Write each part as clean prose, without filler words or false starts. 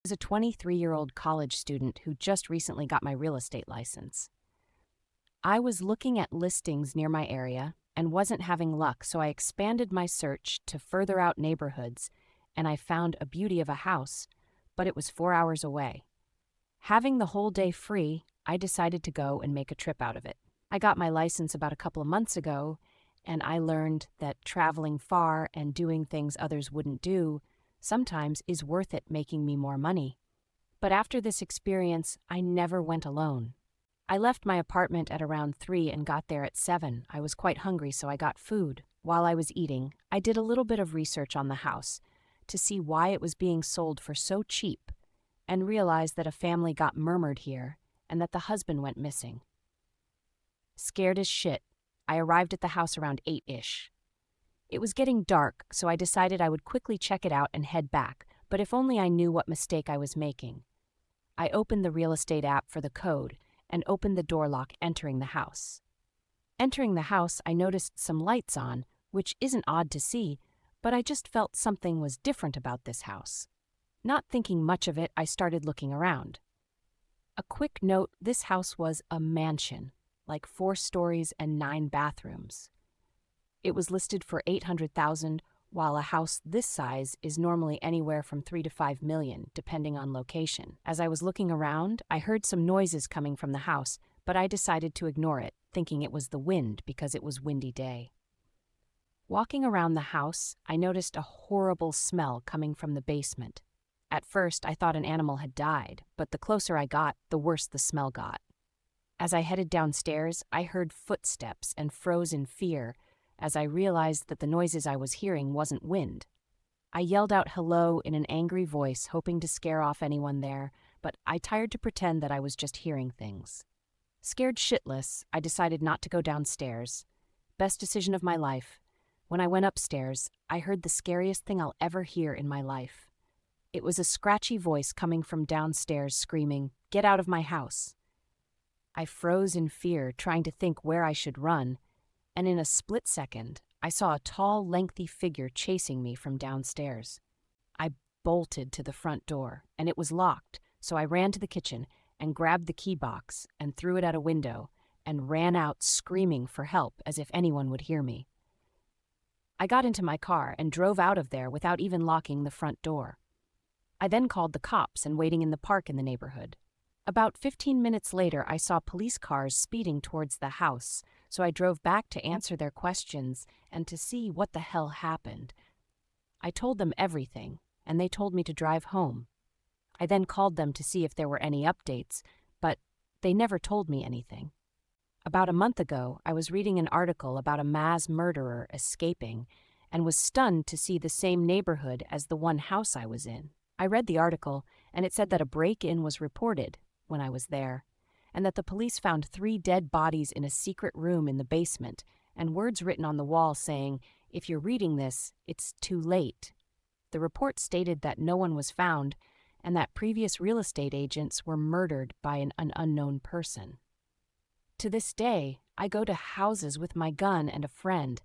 was a 23-year-old college student who just recently got my real estate license. I was looking at listings near my area and wasn't having luck, so I expanded my search to further out neighborhoods, and I found a beauty of a house, but it was 4 hours away. Having the whole day free, I decided to go and make a trip out of it. I got my license about a couple of months ago, and I learned that traveling far and doing things others wouldn't do sometimes is worth it, making me more money. But after this experience, I never went alone. I left my apartment at around 3 and got there at 7. I was quite hungry, so I got food. While I was eating, I did a little bit of research on the house to see why it was being sold for so cheap, and realized that a family got murdered here and that the husband went missing. Scared as shit, I arrived at the house around 8-ish. It was getting dark, so I decided I would quickly check it out and head back, but if only I knew what mistake I was making. I opened the real estate app for the code and opened the door lock, entering the house. Entering the house, I noticed some lights on, which isn't odd to see, but I just felt something was different about this house. Not thinking much of it, I started looking around. A quick note, this house was a mansion, like 4 stories and 9 bathrooms. It was listed for $800,000, while a house this size is normally anywhere from $3 to $5 million, depending on location. As I was looking around, I heard some noises coming from the house, but I decided to ignore it, thinking it was the wind because it was a windy day. Walking around the house, I noticed a horrible smell coming from the basement. At first, I thought an animal had died, but the closer I got, the worse the smell got. As I headed downstairs, I heard footsteps and froze in fear as I realized that the noises I was hearing wasn't wind. I yelled out hello in an angry voice, hoping to scare off anyone there, but I tried to pretend that I was just hearing things. Scared shitless, I decided not to go downstairs. Best decision of my life. When I went upstairs, I heard the scariest thing I'll ever hear in my life. It was a scratchy voice coming from downstairs screaming, "Get out of my house." I froze in fear, trying to think where I should run, and in a split second, I saw a tall, lengthy figure chasing me from downstairs. I bolted to the front door, and it was locked, so I ran to the kitchen and grabbed the key box and threw it at a window and ran out screaming for help as if anyone would hear me. I got into my car and drove out of there without even locking the front door. I then called the cops and waiting in the park in the neighborhood. About 15 minutes later, I saw police cars speeding towards the house, so I drove back to answer their questions and to see what the hell happened. I told them everything, and they told me to drive home. I then called them to see if there were any updates, but they never told me anything. About a month ago, I was reading an article about a mass murderer escaping and was stunned to see the same neighborhood as the one house I was in. I read the article, and it said that a break-in was reported when I was there, and that the police found 3 dead bodies in a secret room in the basement, and words written on the wall saying, "If you're reading this, it's too late." The report stated that no one was found, and that previous real estate agents were murdered by an unknown person. To this day, I go to houses with my gun and a friend,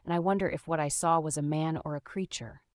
and I wonder if what I saw was a man or a creature.